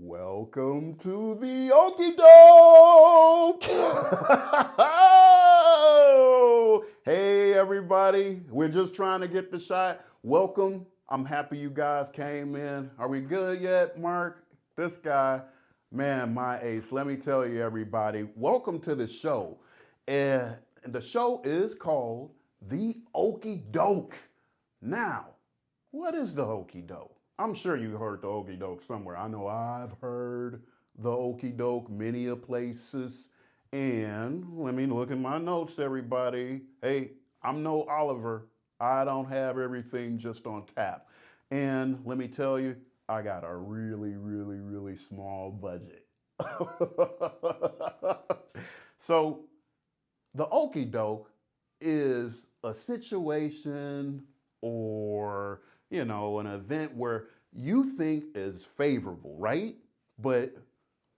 Welcome to the Oki Doke! Hey everybody, we're just trying to get the shot. Welcome. I'm happy you guys came in. Are we good yet, Mark? This guy, man, my ace. Let me tell you everybody, welcome to the show. And the show is called the Oki Doke. Now, what is the Oki Doke? I'm sure you heard the Oki Doke somewhere. I know I've heard the Oki Doke many a places. And let me look at my notes, everybody. Hey, I'm no Oliver. I don't have everything just on tap. And let me tell you, I got a really small budget. So the Oki Doke is a situation or an event where you think is favorable, right? But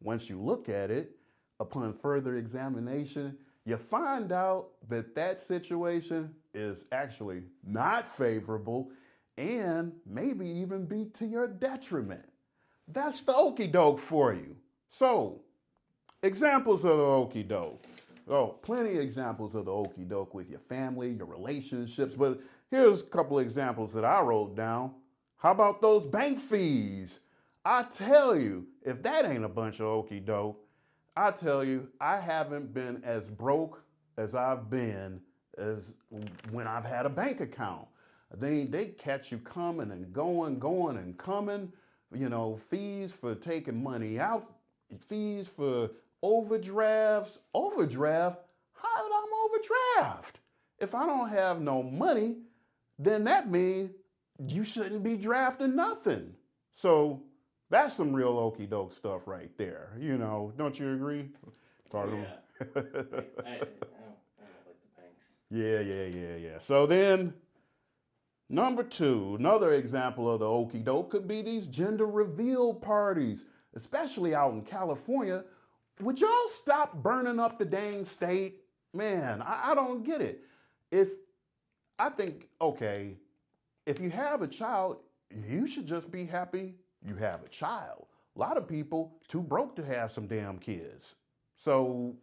once you look at it, upon further examination, you find out that that situation is actually not favorable and maybe even be to your detriment. That's the Oki Doke for you. So, examples of the Oki Doke. Oh, plenty of examples of the Oki Doke with your family, your relationships, but here's a couple of examples that I wrote down. How about those bank fees? I tell you, if that ain't a bunch of Oki Doke, I tell you, I haven't been as broke as I've been as when I've had a bank account. They catch you coming and going and coming, fees for taking money out, fees for overdrafts. Overdraft? How did I'm overdraft? If I don't have no money, then that means you shouldn't be drafting nothing. So that's some real Oki Doke stuff right there. Don't you agree? Pardon? Yeah. I don't like the banks. Yeah. So then, number two, another example of the Oki Doke could be these gender reveal parties, especially out in California. Would y'all stop burning up the dang state? Man, I don't get it. If you have a child, you should just be happy you have a child. A lot of people too broke to have some damn kids. So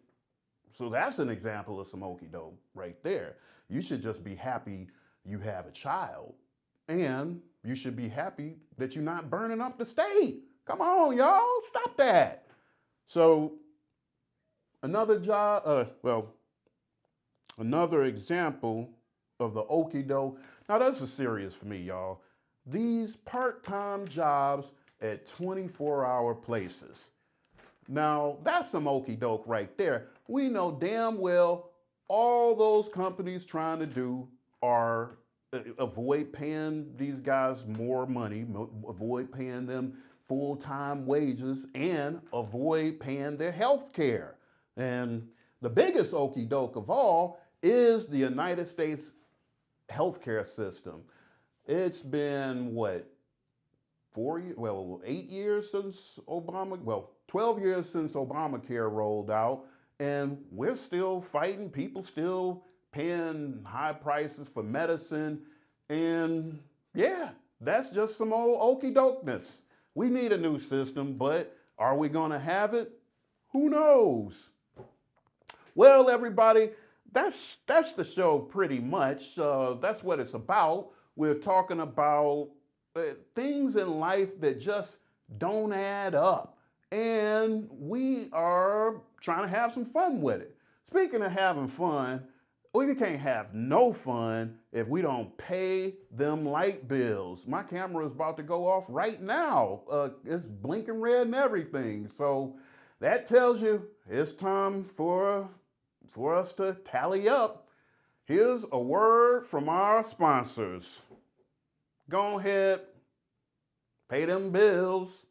that's an example of some Oki Doke right there. You should just be happy you have a child. And you should be happy that you're not burning up the state. Come on, y'all, stop that. So another example of the Oki Doke. Now this is serious for me, y'all. These part-time jobs at 24-hour places. Now that's some Oki Doke right there. We know damn well all those companies trying to do are avoid paying these guys more money, avoid paying them full-time wages, and avoid paying their health care. And the biggest Oki Doke of all is the United States healthcare system. It's been 8 years since 12 years since Obamacare rolled out, and we're still fighting, people still paying high prices for medicine, and yeah, that's just some old Oki Dokeness. We need a new system, but are we gonna have it? Who knows? Well, everybody, that's the show pretty much. That's what it's about. We're talking about things in life that just don't add up. And we are trying to have some fun with it. Speaking of having fun, we can't have no fun if we don't pay them light bills. My camera is about to go off right now. It's blinking red and everything. So that tells you it's time for us to tally up. Here's a word from our sponsors. Go ahead, pay them bills.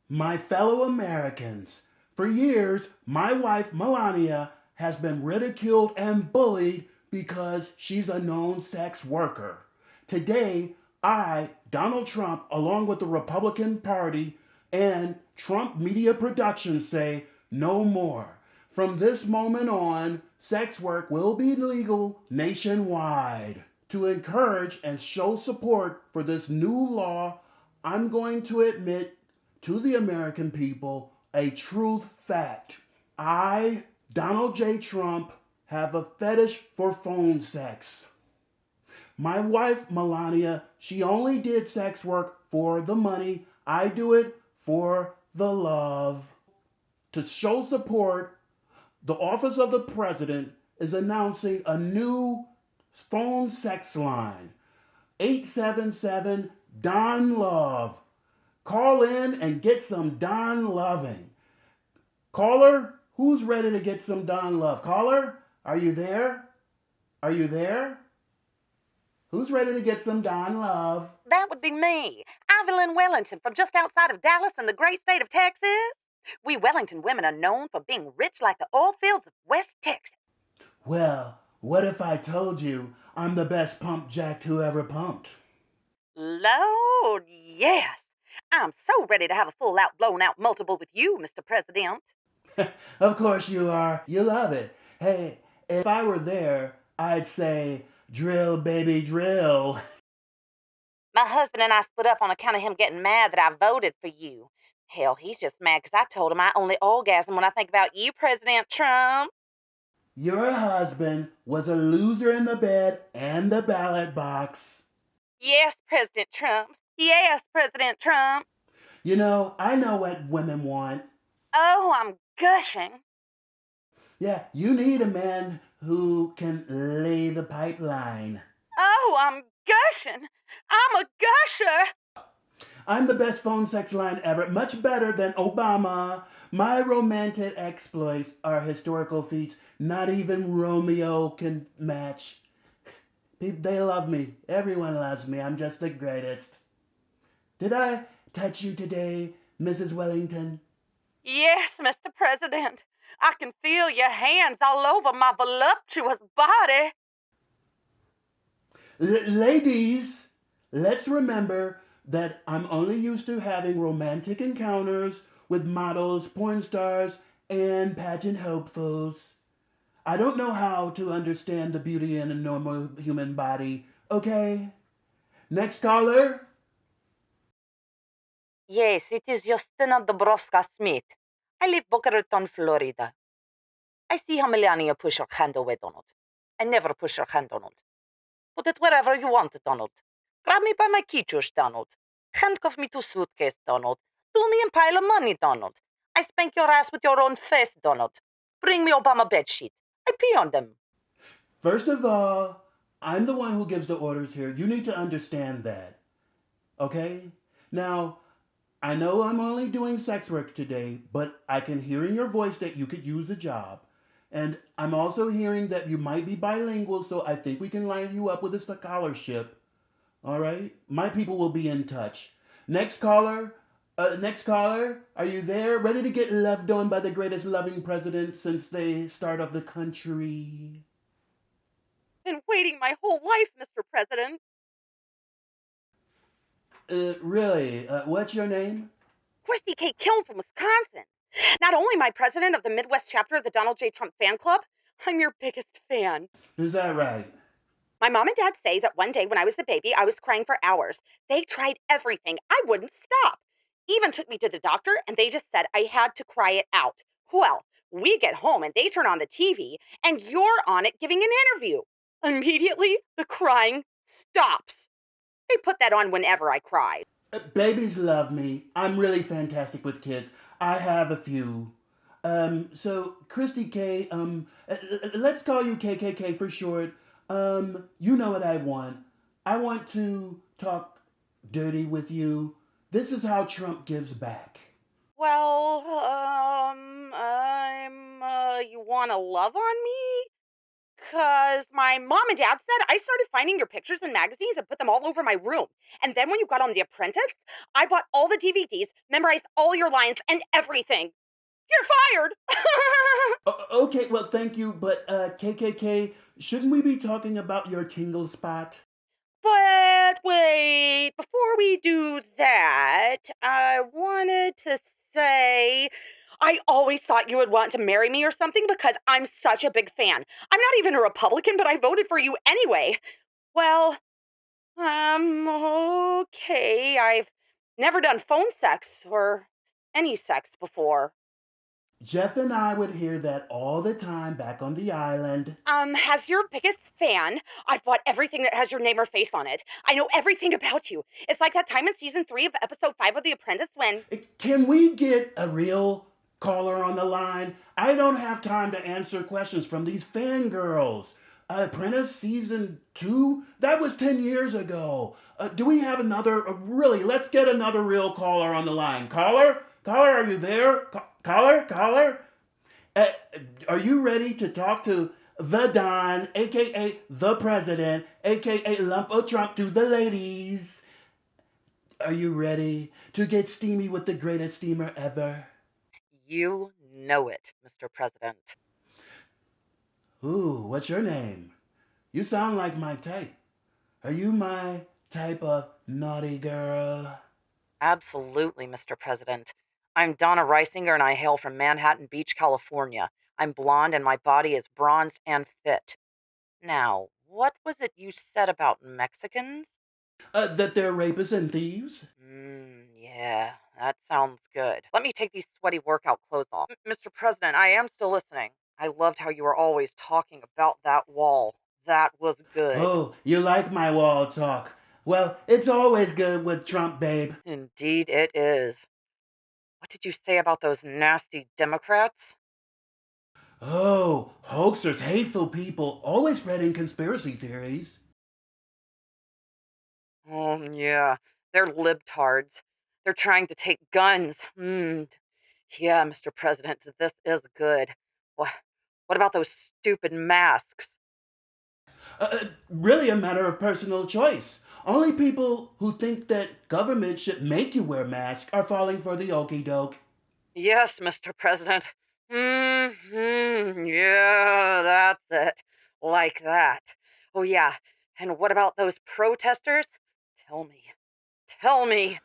My fellow Americans, for years, my wife Melania has been ridiculed and bullied because she's a known sex worker. Today, I, Donald Trump, along with the Republican Party and Trump Media Productions say no more. From this moment on, sex work will be legal nationwide. To encourage and show support for this new law, I'm going to admit to the American people a truth fact. I, Donald J. Trump, have a fetish for phone sex. My wife, Melania, she only did sex work for the money. I do it for the love. To show support, the Office of the President is announcing a new phone sex line, 877 Don Love. Call in and get some Don loving. Caller, who's ready to get some Don love? Caller, are you there? Are you there? Who's ready to get some Don love? That would be me, Evelyn Wellington, from just outside of Dallas in the great state of Texas. We Wellington women are known for being rich like the oil fields of West Texas. Well, what if I told you I'm the best pump jacked who ever pumped? Lord, yes. I'm so ready to have a full out, blown out multiple with you, Mr. President. Of course you are. You love it. Hey, if I were there, I'd say, drill, baby, drill. My husband and I split up on account of him getting mad that I voted for you. Hell, he's just mad because I told him I only orgasm when I think about you, President Trump. Your husband was a loser in the bed and the ballot box. Yes, President Trump. Yes, President Trump. You know, I know what women want. Oh, I'm gushing. Yeah, you need a man who can lay the pipeline. Oh, I'm gushing. I'm a gusher. I'm the best phone sex line ever, much better than Obama. My romantic exploits are historical feats not even Romeo can match. They love me. Everyone loves me. I'm just the greatest. Did I touch you today, Mrs. Wellington? Yes, Mr. President. I can feel your hands all over my voluptuous body. Ladies, let's remember that I'm only used to having romantic encounters with models, porn stars, and pageant hopefuls. I don't know how to understand the beauty in a normal human body, okay? Next caller? Yes, it is Justina Dabrowska-Smith. I live Boca Raton, Florida. I see how Melania push her hand away, Donald. I never push her hand, Donald. Put it wherever you want it, Donald. Grab me by my keychain, Donald. Handcuff me to suitcase, Donald. Do me a pile of money, Donald. I spank your ass with your own face, Donald. Bring me Obama bedsheet. I pee on them. First of all, I'm the one who gives the orders here. You need to understand that. Okay? Now, I know I'm only doing sex work today, but I can hear in your voice that you could use a job. And I'm also hearing that you might be bilingual, so I think we can line you up with a scholarship. All right? My people will be in touch. Next caller, are you there? Ready to get loved on by the greatest loving president since the start of the country? Been waiting my whole life, Mr. President. Really? What's your name? Christy K. Kiln from Wisconsin. Not only am I president of the Midwest chapter of the Donald J. Trump fan club, I'm your biggest fan. Is that right? My mom and dad say that one day when I was a baby, I was crying for hours. They tried everything. I wouldn't stop. Even took me to the doctor, and they just said I had to cry it out. Well, we get home and they turn on the TV, and you're on it giving an interview. Immediately, the crying stops. They put that on whenever I cried. Babies love me. I'm really fantastic with kids. I have a few. So Christy K, let's call you KKK for short. You know what I want. I want to talk dirty with you. This is how Trump gives back. Well, you wanna love on me? 'Cause my mom and dad said I started finding your pictures in magazines and put them all over my room. And then when you got on The Apprentice, I bought all the DVDs, memorized all your lines and everything. You're fired! Okay, well, thank you, but KKK, shouldn't we be talking about your tingle spot? But wait, before we do that, I wanted to say I always thought you would want to marry me or something because I'm such a big fan. I'm not even a Republican, but I voted for you anyway. Well, okay. I've never done phone sex or any sex before. Jeff and I would hear that all the time back on the island. As your biggest fan, I've bought everything that has your name or face on it. I know everything about you. It's like that time in season 3 of episode 5 of The Apprentice when. Can we get a real caller on the line? I don't have time to answer questions from these fangirls. Apprentice season 2? That was 10 years ago. Do we have another? Really, let's get another real caller on the line. Caller? Caller, are you there? Caller? Caller? Uh, are you ready to talk to the Don, aka the President, aka Lump of Trump to the ladies? Are you ready to get steamy with the greatest steamer ever? You know it, Mr. President. Ooh, what's your name? You sound like my type. Are you my type of naughty girl? Absolutely, Mr. President. I'm Donna Reisinger and I hail from Manhattan Beach, California. I'm blonde and my body is bronzed and fit. Now, what was it you said about Mexicans? That they're rapists and thieves? Yeah, that sounds good. Let me take these sweaty workout clothes off. Mr. President, I am still listening. I loved how you were always talking about that wall. That was good. Oh, you like my wall talk. Well, it's always good with Trump, babe. Indeed, it is. What did you say about those nasty Democrats? Oh, hoaxers, hateful people, always spreading conspiracy theories. Oh, yeah, they're libtards. They're trying to take guns. Yeah, Mr. President, this is good. What, what about those stupid masks? Really a matter of personal choice. Only people who think that government should make you wear masks are falling for the Oki Doke. Yes, Mr. President. Yeah, that's it. Like that. Oh, yeah. And what about those protesters? Tell me. Tell me.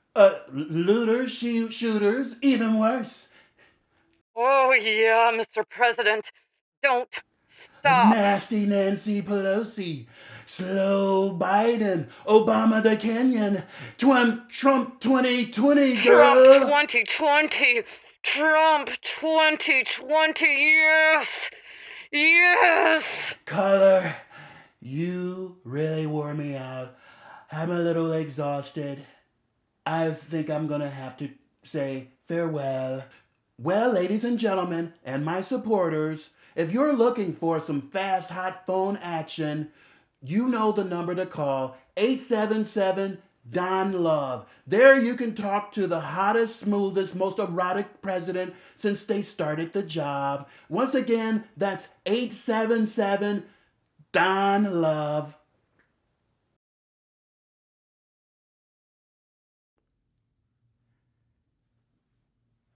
Looters, shooters, even worse. Oh, yeah, Mr. President. Don't stop. Nasty Nancy Pelosi, slow Biden, Obama the Kenyan, Trump 2020, Trump girl. 2020. Trump 2020. Yes. Yes. Caller, you really wore me out. I'm a little exhausted. I think I'm gonna have to say farewell. Well, ladies and gentlemen, and my supporters, if you're looking for some fast, hot phone action, you know the number to call 877 Don Love. There you can talk to the hottest, smoothest, most erotic president since they started the job. Once again, that's 877 Don Love.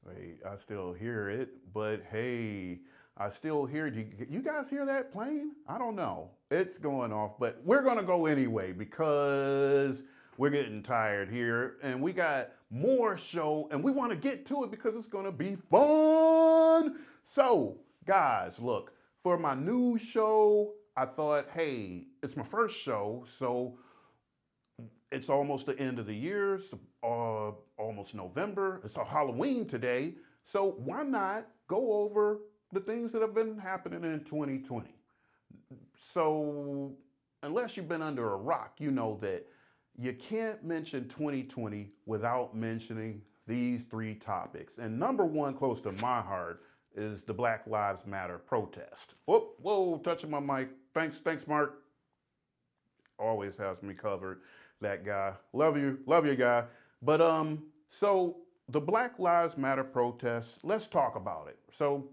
Wait, I still hear it, but hey, I still hear you guys hear that plane? I don't know. It's going off, but we're gonna go anyway because we're getting tired here and we got more show and we want to get to it because it's gonna be fun. So, guys, look, for my new show, I thought, hey, it's my first show, so it's almost the end of the year, it's almost November. It's a Halloween today. So why not go over the things that have been happening in 2020? So, unless you've been under a rock, you know that you can't mention 2020 without mentioning these three topics. And number one, close to my heart, is the Black Lives Matter protest. Whoa, touching my mic. Thanks, Mark. Always has me covered. That guy, love you, guy. But so the Black Lives Matter protests. Let's talk about it. So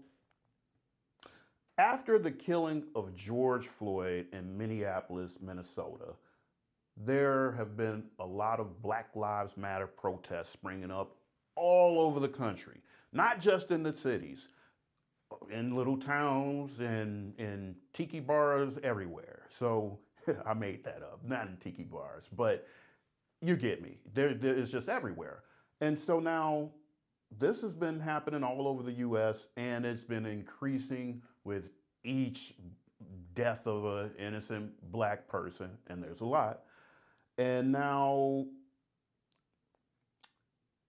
after the killing of George Floyd in Minneapolis, Minnesota, there have been a lot of Black Lives Matter protests springing up all over the country, not just in the cities, in little towns and in tiki bars everywhere. So I made that up, not in tiki bars, but you get me. It's just everywhere. And so now this has been happening all over the US and it's been increasing with each death of an innocent black person, and there's a lot. And now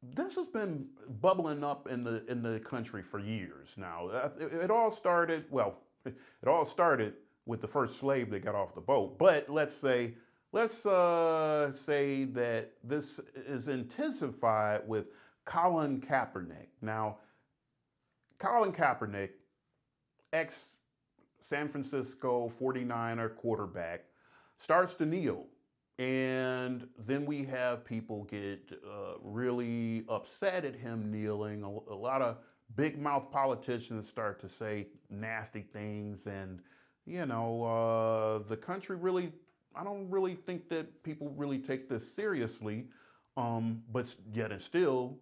this has been bubbling up in the country for years now. It all started, well, it all started with the first slave that got off the boat. But let's say that this is intensified with Colin Kaepernick. Now, Colin Kaepernick, ex San Francisco 49er quarterback, starts to kneel. And then we have people get really upset at him kneeling. A lot of big mouth politicians start to say nasty things. And, the country really, I don't really think that people really take this seriously. But yet and still,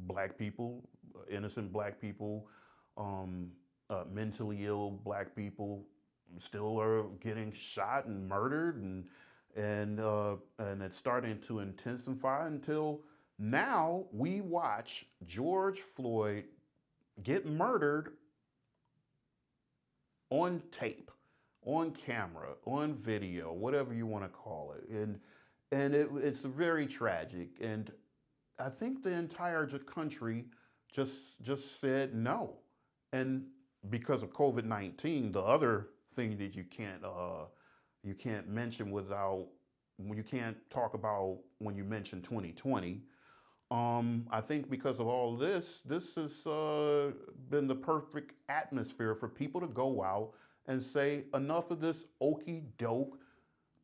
black people, innocent black people, mentally ill black people still are getting shot and murdered, and it's starting to intensify until now we watch George Floyd get murdered on tape, on camera, on video, whatever you want to call it, and it's very tragic. And I think the entire country just said no. And because of COVID-19, the other thing that you can't mention without, you can't talk about when you mention 2020. I think because of all this has been the perfect atmosphere for people to go out and say enough of this Oki Doke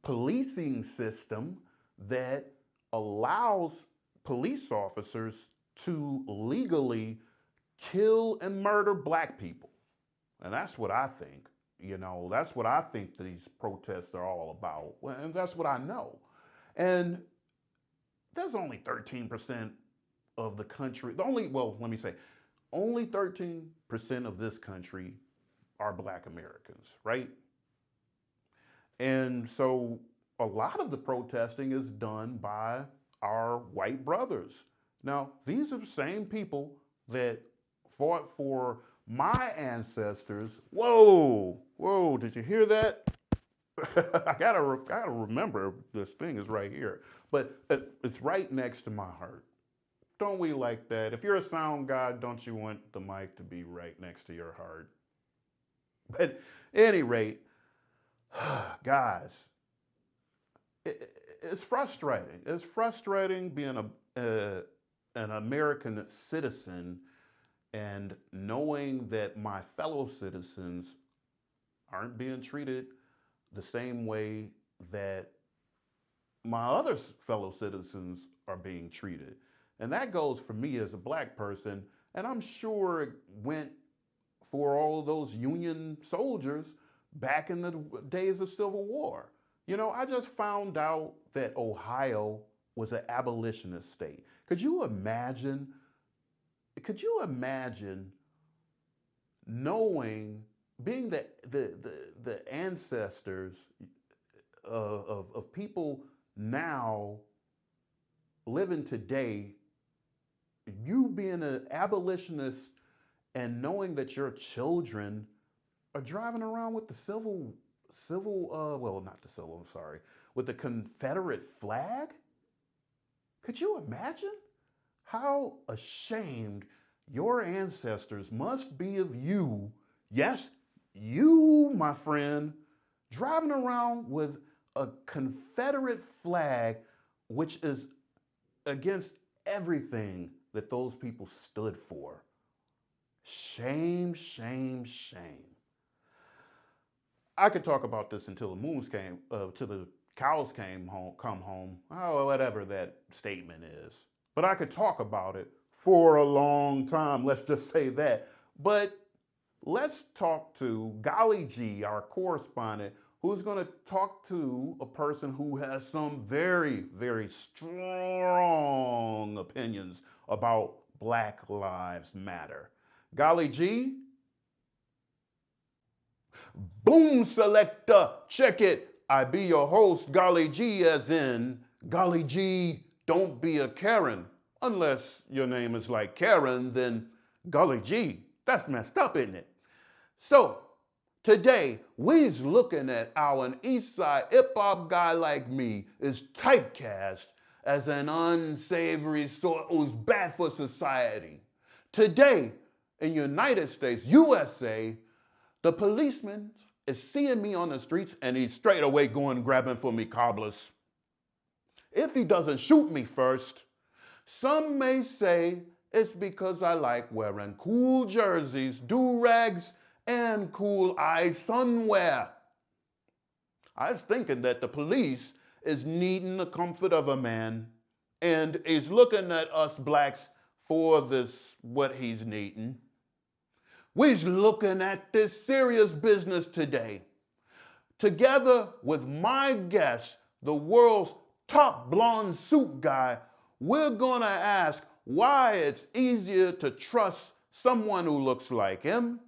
policing system that allows police officers to legally kill and murder black people. And that's what I think. That's what I think these protests are all about. And that's what I know. And there's only 13% of the country. Only 13% of this country are black Americans, right? And so a lot of the protesting is done by our white brothers. Now, these are the same people that fought for my ancestors. Whoa, did you hear that? I gotta remember this thing is right here, but it's right next to my heart. Don't we like that? If you're a sound guy, don't you want the mic to be right next to your heart? But at any rate, guys, it's frustrating. It's frustrating being an American citizen and knowing that my fellow citizens aren't being treated the same way that my other fellow citizens are being treated. And that goes for me as a black person, and I'm sure it went for all of those Union soldiers back in the days of Civil War. I just found out that Ohio was an abolitionist state. Could you imagine knowing, being the ancestors of people now living today, you being an abolitionist and knowing that your children are driving around with the with the Confederate flag? Could you imagine how ashamed your ancestors must be of you? Yes, you, my friend, driving around with a Confederate flag, which is against everything that those people stood for. Shame, shame, shame. I could talk about this until the moons came, till the cows come home, whatever that statement is. But I could talk about it for a long time, let's just say that. But let's talk to Golly G, our correspondent, who's going to talk to a person who has some very, very strong opinions about Black Lives Matter. Golly G? Boom selector, check it. I be your host, Golly G, as in Golly G, don't be a Karen. Unless your name is like Karen, then Golly G, that's messed up, isn't it? So, Today, we's looking at how an East Side hip-hop guy like me is typecast as an unsavory sort who's bad for society. Today, in United States, USA, the policeman is seeing me on the streets and he's straight away going grabbing for me cobblers. If he doesn't shoot me first, some may say it's because I like wearing cool jerseys, do-rags, and cool eye sunwear. I was thinking that the police is needing the comfort of a man and is looking at us blacks for this, what he's needing. We's looking at this serious business today. Together with my guest, the world's top blonde suit guy, we're gonna ask why it's easier to trust someone who looks like him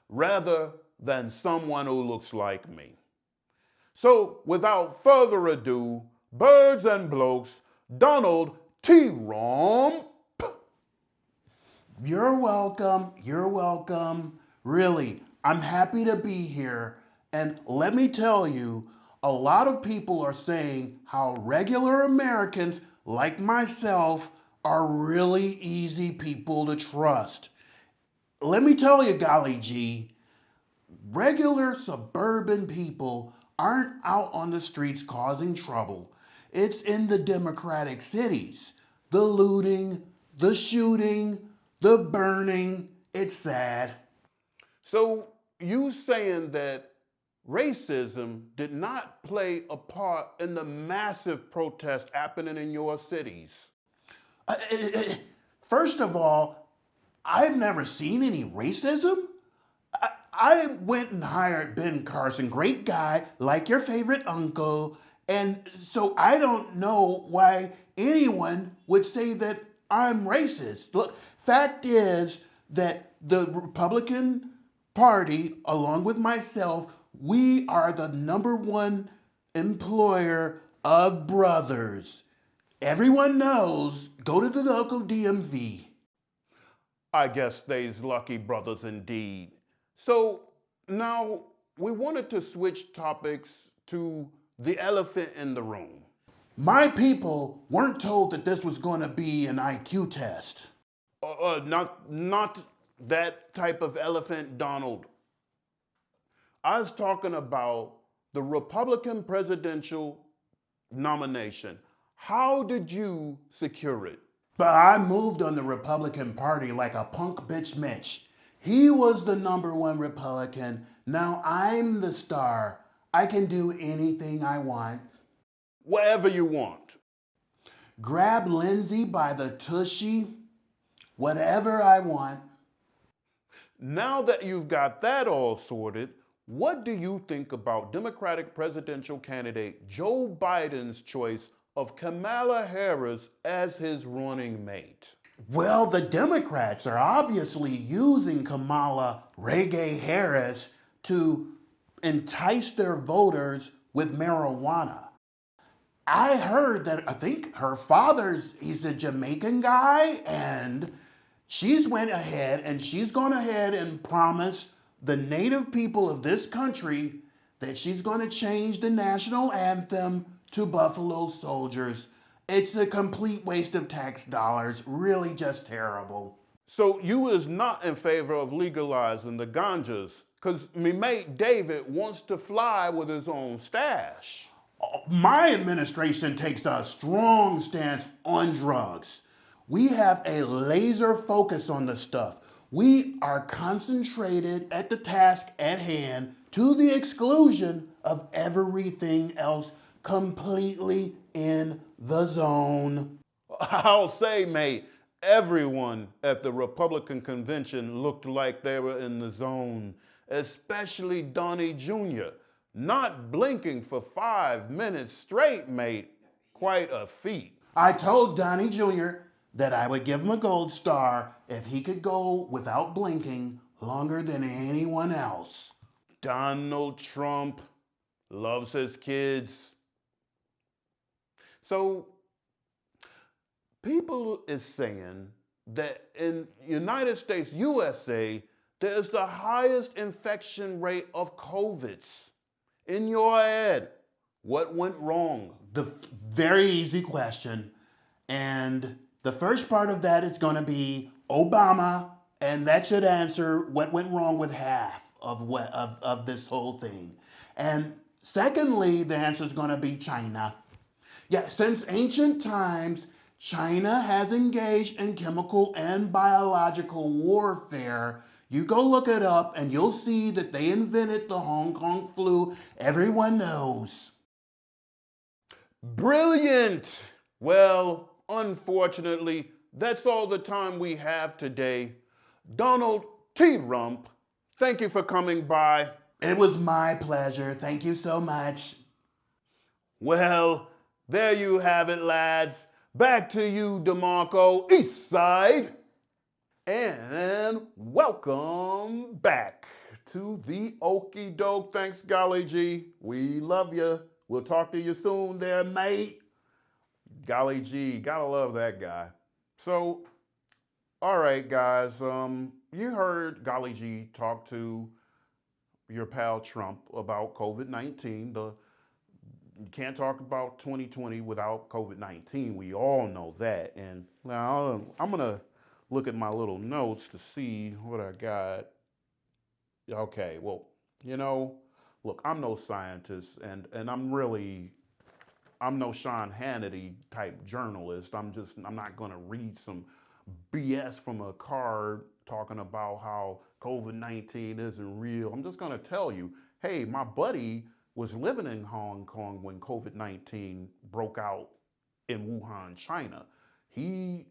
rather than someone who looks like me. So without further ado, birds and blokes, Donald T. Romp. You're welcome. You're welcome. Really, I'm happy to be here. And let me tell you, a lot of people are saying how regular Americans like myself are really easy people to trust. Let me tell you, golly gee, regular suburban people aren't out on the streets causing trouble. It's in the democratic cities. The looting, the shooting, the burning. It's sad. So you saying that racism did not play a part in the massive protest happening in your cities? First of all, I've never seen any racism. I went and hired Ben Carson, great guy, like your favorite uncle, and so I don't know why anyone would say that I'm racist. Look, fact is that the Republican Party, along with myself, we are the #1 employer of brothers. Everyone knows, go to the local DMV. I guess they's lucky brothers indeed. So now we wanted to switch topics to the elephant in the room. My people weren't told that this was going to be an IQ test. Not that type of elephant, Donald. I was talking about the Republican presidential nomination. How did you secure it? But I moved on the Republican Party like a punk bitch Mitch. He was the #1 Republican. Now I'm the star. I can do anything I want. Whatever you want. Grab Lindsay by the tushy. Whatever I want. Now that you've got that all sorted, what do you think about Democratic presidential candidate Joe Biden's choice of Kamala Harris as his running mate? Well, the Democrats are obviously using Kamala Reggae Harris to entice their voters with marijuana. I heard that I think her he's a Jamaican guy, and she's went ahead and she's gone ahead and promised the native people of this country that she's going to change the national anthem to Buffalo Soldiers. It's a complete waste of tax dollars, really just terrible. So you is not in favor of legalizing the ganjas, because me mate David wants to fly with his own stash. My administration takes a strong stance on drugs. We have a laser focus on the stuff. We are concentrated at the task at hand to the exclusion of everything else, completely in the zone. I'll say, mate, everyone at the Republican convention looked like they were in the zone, especially Donnie Jr., not blinking for 5 minutes straight, mate. Quite a feat. I told Donnie Jr. that I would give him a gold star if he could go without blinking longer than anyone else. Donald Trump loves his kids. So people is saying that in United States, USA, There's the highest infection rate of COVIDs. In your head, what went wrong? The very easy question. And the first part of that is going to be Obama, and that should answer what went wrong with half of this whole thing. And secondly, the answer is going to be China. Yeah, since ancient times, China has engaged in chemical and biological warfare. You go look it up and you'll see that they invented the Hong Kong flu. Everyone knows. Brilliant! Well, unfortunately, that's all the time we have today. Donald T. Rump, thank you for coming by. It was my pleasure. Thank you so much. Well, there you have it, lads. Back to you, Demarco, East Side. And welcome back to the Oki Doke. Thanks, Golly G. We love you. We'll talk to you soon there, mate. Golly G, gotta love that guy. So, all right, guys. You heard Golly G talk to your pal Trump about COVID-19. You can't talk about 2020 without COVID-19. We all know that. And now I'm gonna look at my little notes to see what I got. Okay, well, look, I'm no scientist, and I'm no Sean Hannity type journalist. I'm not gonna read some BS from a card talking about how COVID-19 isn't real. I'm just gonna tell you, hey, my buddy was living in Hong Kong when COVID-19 broke out in Wuhan, China. He,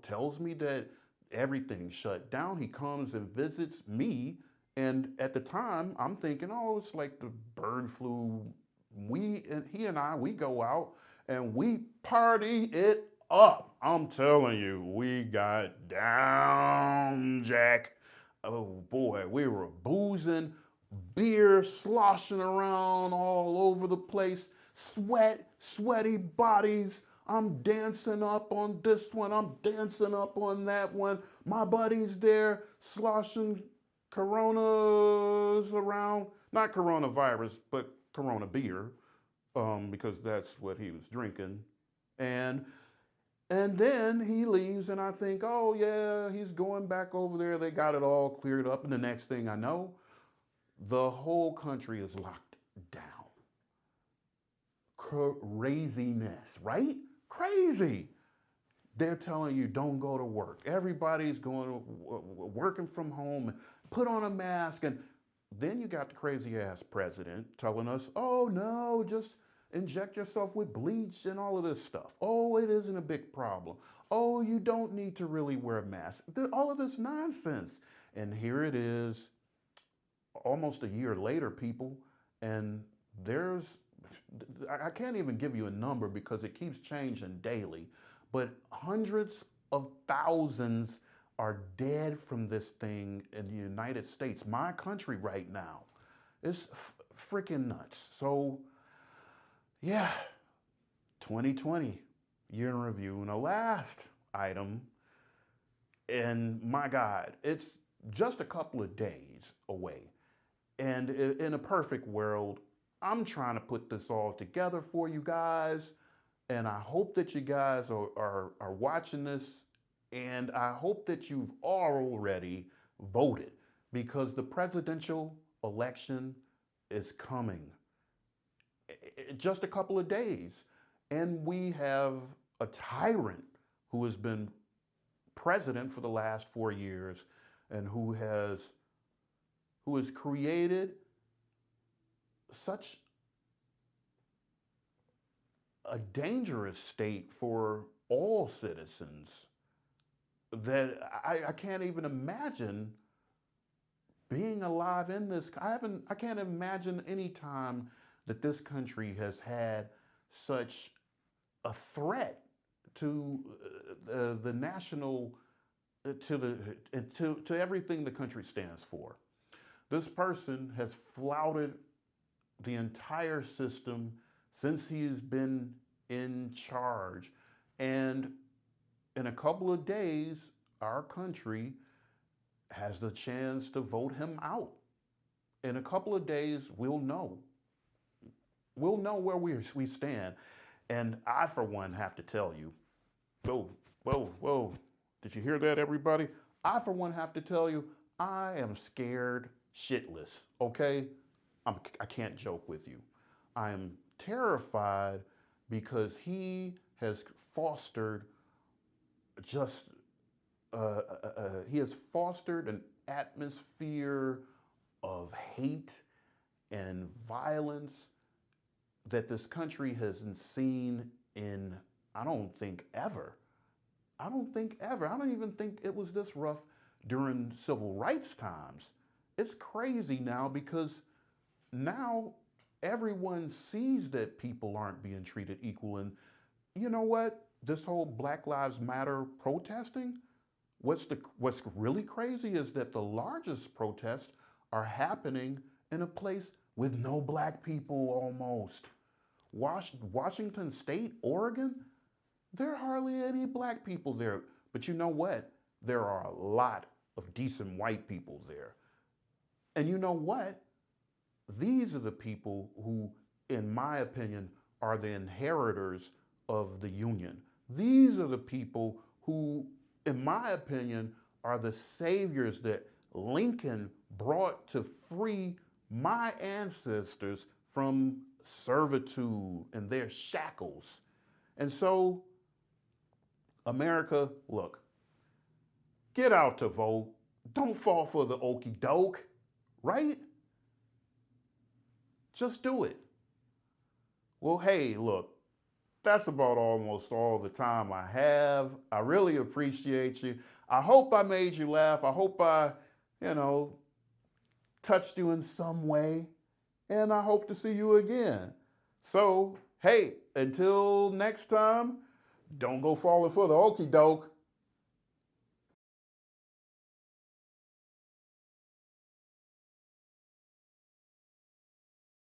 tells me that everything shut down. He comes and visits me. And at the time, I'm thinking, oh, it's like the bird flu. He and I, we go out and we party it up. I'm telling you, we got down, Jack. Oh boy, we were boozing, beer sloshing around all over the place, sweaty bodies. I'm dancing up on this one, I'm dancing up on that one. My buddy's there sloshing Coronas around, not coronavirus, but Corona beer, because that's what he was drinking. And then he leaves, and I think, oh yeah, he's going back over there. They got it all cleared up, and the next thing I know, the whole country is locked down. Craziness, right? Crazy. They're telling you don't go to work. Everybody's going working from home. Put on a mask, and then you got the crazy ass president telling us, oh no, just inject yourself with bleach and all of this stuff. Oh, it isn't a big problem. Oh, you don't need to really wear a mask. All of this nonsense. And here it is, almost a year later, people, and I can't even give you a number because it keeps changing daily, but hundreds of thousands are dead from this thing in the United States, my country right now. It's freaking nuts. So, yeah, 2020, year in review. And the last item, and my God, it's just a couple of days away. And in a perfect world, I'm trying to put this all together for you guys. And I hope that you guys are watching this. And I hope that you've already voted, because the presidential election is coming. Just a couple of days. And we have a tyrant who has been president for the last 4 years and who has created such a dangerous state for all citizens that I can't even imagine being alive in this. I can't imagine any time that this country has had such a threat to the national, to everything the country stands for. This person has flouted the entire system since he's been in charge. And in a couple of days, our country has the chance to vote him out. In a couple of days, we'll know. We'll know where we stand. And I, for one, have to tell you, whoa, whoa, whoa. Did you hear that, everybody? I, for one, have to tell you, I am scared shitless, okay? I can't joke with you. I am terrified because he has fostered just, he has fostered an atmosphere of hate and violence that this country hasn't seen in, I don't think, ever. I don't think ever. I don't even think it was this rough during civil rights times. It's crazy now because now everyone sees that people aren't being treated equal. And you know what? This whole Black Lives Matter protesting, what's really crazy is that the largest protests are happening in a place with no black people almost. Washington State, Oregon, there are hardly any black people there. But you know what? There are a lot of decent white people there. And you know what? These are the people who, in my opinion, are the inheritors of the Union. These are the people who, in my opinion, are the saviors that Lincoln brought to free my ancestors from servitude and their shackles. And so, America, look, get out to vote. Don't fall for the Oki Doke, right? Just do it. Well, hey, look, that's about almost all the time I have. I really appreciate you. I hope I made you laugh. I hope I, touched you in some way. And I hope to see you again. So, hey, until next time, don't go falling for the Oki Doke.